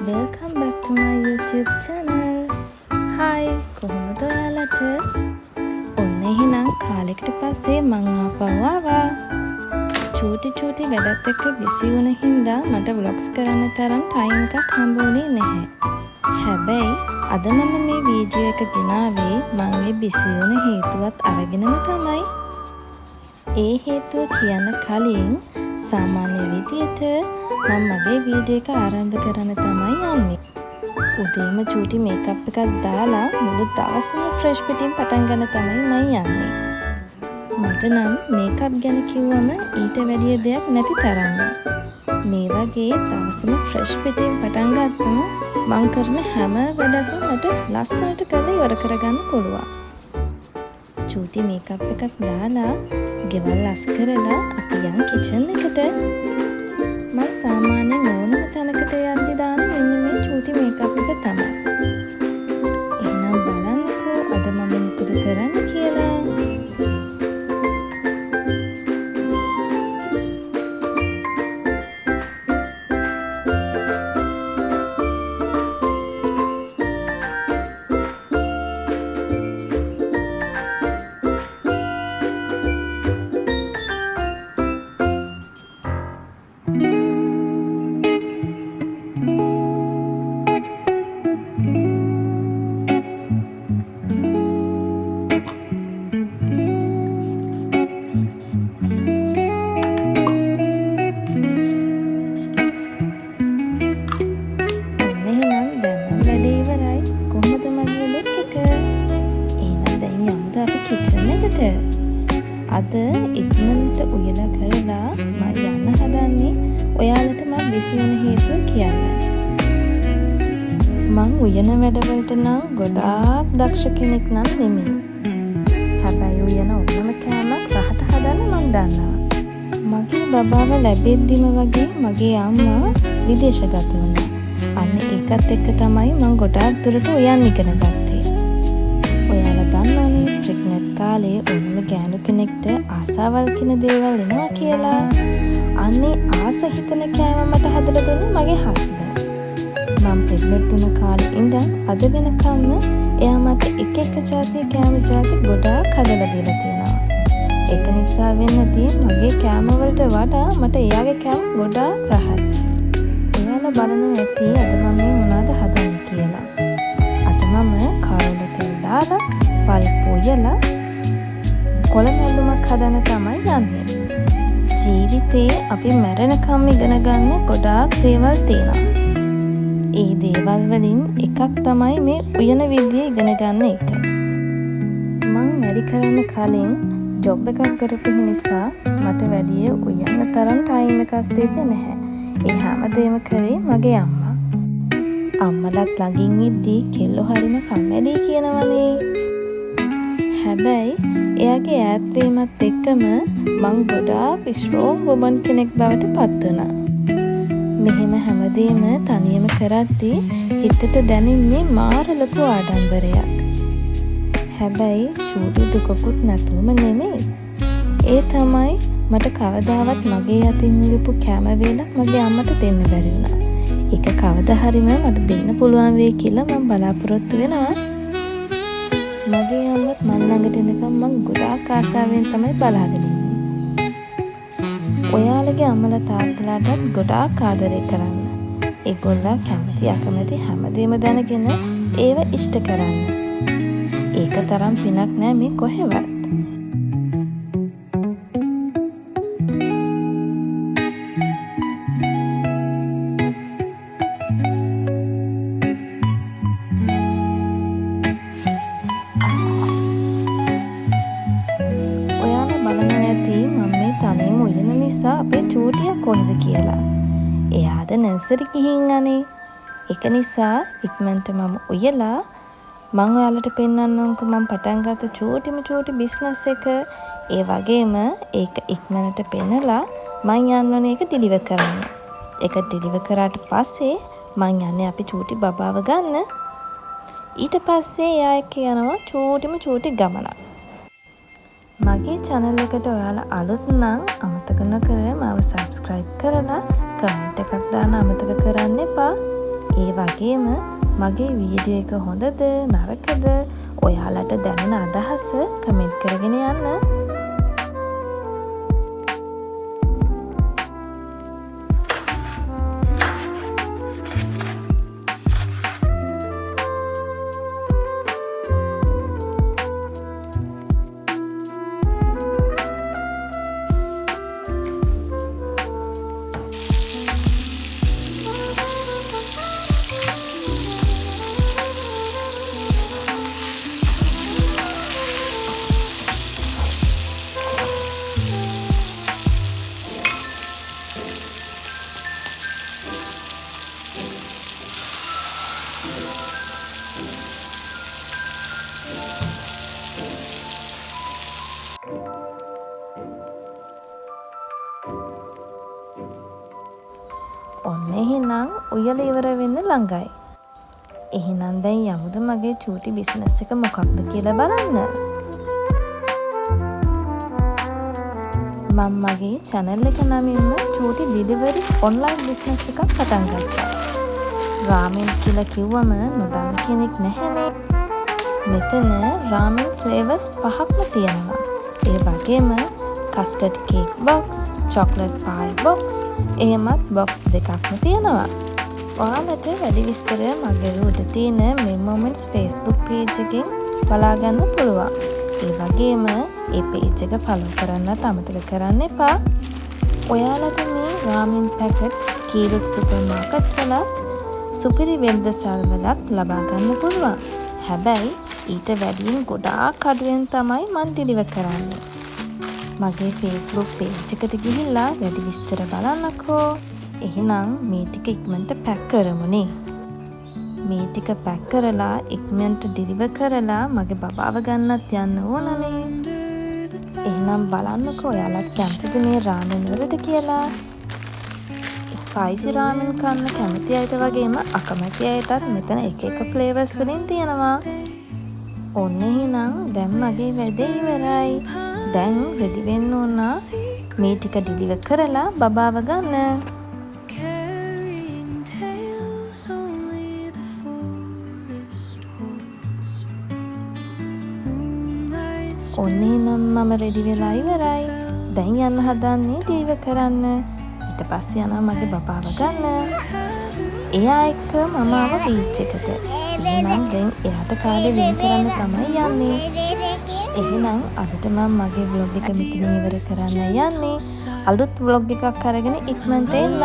Welcome back to my YouTube channel. Hi, කොහොමද ඔයාලට? ඔන්න එහෙනම් කාලෙකට පස්සේ මං ආපහු ආවා. චූටි වැඩත් එක්ක බිසි වුණ හින්දා මට vlogs කරන්න තරම් ටයිම් එකක් හම්බුනේ නැහැ. හැබැයි අද මම මේ වීඩියෝ එක ගෙනාවේ මං මේ බිසි වුණ හේතුවත් අරගෙනම තමයි. ඒ හේතුව කියන්න කලින් සාමාන්‍ය විදියට මම මගේ වීඩියෝ එක ආරම්භ කරන්න තමයි යන්නේ. උදේම චූටි මේකප් එකක් දාලා මුළු දවසම ෆ්‍රෙෂ් පිටින් පටන් ගන්න තමයි මම යන්නේ. මට නම් මේකප් ගැන කිව්වම ඊට වැඩිය දෙයක් නැති තරම්ම. මේ වගේ දවසම ෆ්‍රෙෂ් පිටින් පටන් ගත්තම මං කරන හැම වැඩක්ම මට ලස්සනට කරලා ඉවර කරගන්න පුළුවන්. චූටි මේකප් එකක් දාලා ගෙවල් ලස් කරලා අපි යන් කිචන් එකට. මම සාමාන්‍යයෙන් ඕනම තැනකට යද්දි දාන මෙන්න මේ චූටි මේකප් එක තමයි. එහෙනම් බලන්නකෝ අද මම මොකද කරන්න කියලා. අද ඉක්මනට උයලා කරලා මම යන්න හදන්නේ ඔයාලට මම බිසි වෙන හේතුව කියන්න. මං උයන වැඩවලට නම් ගොඩාක් දක්ෂ කෙනෙක් නම් නෙමෙයි. හැබැයි උයන ඕනම කෑමක් රහට හදන්න මම දන්නවා. මගේ බබාව ලැබෙද්දිම වගේ මගේ අම්මා විදේශගත වුණා. අන්න ඒකත් එක්ක තමයි මං ගොඩාක් දුරට උයන් ඉගෙන ගත්තේ. ඔයාලා දන්නවනේ ප්‍රෙග්නන්ට් කාලේ ඕනම ගෑනු කෙනෙක්ට ආසාවල් කියන දේවල් එනවා කියලා. අන්නේ ආස හිතන කෑම මට හදලා දුන්නේ මගේ හස්බන්ඩ්. මම ප්‍රෙග්නන්ට් වුණ කාලේ ඉඳන් අද වෙනකම්ම එයා මට එක જાතිය කෑම જાති ගොඩාක් හදලා දීලා තියෙනවා. ඒක නිසා වෙන්නදී මගේ කෑම වලට වඩා මට එයාගේ කෑම ගොඩාක් රහයි. ඔයාලා බලනවා ඇති අද මම මේ මොනවද හදන්නේ කියලා. අද මම කාරෝල තෙල් දාලා පරිප්පු යලා කොළඹ ඇඳුමක් හදන්න තමයි යන්නේ. ජීවිතේ අපි මැරෙනකම් ඉගෙන ගන්න ගොඩාක් දේවල් තියෙනවා. ඒ දේවල් වලින් එකක් තමයි මේ උයන විදිය ඉගෙන ගන්න එක. මං වැඩි කරන්න කලින් ජොබ් එකක් කරපු නිසා මට වැඩිය උයන්න තරම් ටයිම් එකක් තිබ්බේ නැහැ. ඒ හැමදේම කරේ මගේ අම්මා. අම්මලත් ළඟින් ඉද්දී කෙල්ලෝ හරිම කම්මැලි කියනවනේ. හැබැයි එයාගේ ඈත්වීමත් එක්කම මං ගොඩාක් ස්ට්‍රෝං වුමන් කෙනෙක් බවට පත් වුණා. මෙහෙම හැමදේම තනියම කරද්දී හිතට දැනෙන්නේ මාර ලොකු ආඩම්බරයක්. හැබැයි චූටි දුකකුත් නැතුවම නෙමෙයි. ඒ තමයි මට කවදාවත් මගේ අතින් උයපු කැම වේලක් මගේ අම්මට දෙන්න බැරි වුණා. ඒක කවදා හරිම මට දෙන්න පුළුවන් වෙයි කියලා මම බලාපොරොත්තු වෙනවා. මගේ අම්මත් මන් ළඟට එනකම් මං ගොඩාක් ආසාවෙන් තමයි බලාගෙන ඉන්නේ. ඔයාලගේ අම්මලා තාත්තලාටත් ගොඩාක් ආදරේ කරන්න. ඒගොල්ලෝ කැමති අකමැති හැමදේම දැනගෙන ඒව ඉෂ්ට කරන්න. ඒක තරම් පිනක් නෑ මේ කොහෙවත්. තනියම උයන නිසා අපේ චූටියා කොහෙද කියලා. එයාද නර්සරි ගිහින් අනේ. ඒක නිසා ඉක්මනට මම උයලා මම ඔයාලට පෙන්නන්නම්කෝ මම පටන් ගත්ත චූටි බිස්නස් එක. ඒ වගේම ඒක ඉක්මනට පෙන්නලා මම යන්න ඕනේ ඒක ඩිලිවර් කරන්න. ඒක ඩිලිවර් කරාට පස්සේ මම යන්නේ අපි චූටි බබාව ගන්න. ඊට පස්සේ එයා එක්ක යනවා චූටි ගමනක්. මගේ channel එකට ඔයාලා අලුත් නම් අමතක නොකර මාව subscribe කරලා කමෙන්ට් එකක් දාන්න අමතක කරන්න එපා. ඒ වගේම මගේ වීඩියෝ එක හොඳද නරකද ඔයාලට දැනෙන අදහස කමෙන්ට් කරගෙන යන්න. ඔන්න එහෙනම් උයලා ඉවර වෙන්න ළඟයි. එහෙනම් දැන් යමුද මගේ චූටි බිස්නස් එක මොකක්ද කියලා බලන්න. මම මගේ channel එක නමින්ම චූටි delivery online business එකක් පටන් ගත්තා. රාමෙන් කියලා කිව්වම නොදන්න කෙනෙක් නැහැනේ. මෙතන රාමෙන් flavors 5ක්ම තියෙනවා. ඒ වගේම custard cake box, chocolate pie box, එහෙමත් box දෙකක්ම තියෙනවා. ඔයාලට වැඩි විස්තර මගේ උඩ තියෙන මේ moments Facebook page එකෙන් බලා ගන්න පුළුවන්. ඒ වගේම ඒ page එක follow කරන්නත් අමතක කරන්න එපා. ඔයාලට මේ ramen packets කීලොක් සුපර්මාකට් වලත් සුපිරි වෙළඳසල් වලත් ලබා ගන්න පුළුවන්. හැබැයි ඊට වැඩියෙන් ගොඩාක් අඩුවෙන් තමයි මම deliver කරන්නේ. මගේ Facebook page එකට ගිහිල්ලා වැඩි විස්තර බලන්නකෝ. එහෙනම් මේ ටික ඉක්මනට පැක් කරමුනේ. මේ ටික පැක් කරලා ඉක්මනට ඩිලිවර් කරලා මගේ බබාව ගන්නත් යන්න ඕනනේ. එහෙනම් බලන්නකෝ ඔයාලත් කැමතිද මේ රාමෙන් වලට කියලා. ස්පයිසි රාමෙන් කන්න කැමති අයට වගේම අකමැති අයටත් මෙතන එක එක ෆ්ලේවර්ස් වලින් තියෙනවා. ඔන්න එහෙනම් දැන් මගේ වැඩේ ඉවරයි. දැන් රෙඩි වෙන්න ඕන මේ ටික ඩිලිවර් කරලා බබාව ගන්න. ඔන්න එහෙනම් මම රෙඩි වෙලා ඉවරයි. දැන් යන්න හදන්නේ ඩිලිවර් කරන්න. ඊට පස්සේ යනවා මගේ බබාව ගන්න. එයා එක්ක මම ආව බීච් එකට. එහෙනම් දැන් එයාට කාලේ වෙන් කරන්න තමයි යන්නේ. එහෙනම් අදට මම මගේ vlog එක මෙතනින් ඉවර කරන්න යන්නේ. අලුත් vlog එකක් අරගෙන ඉක්මනට එන්න.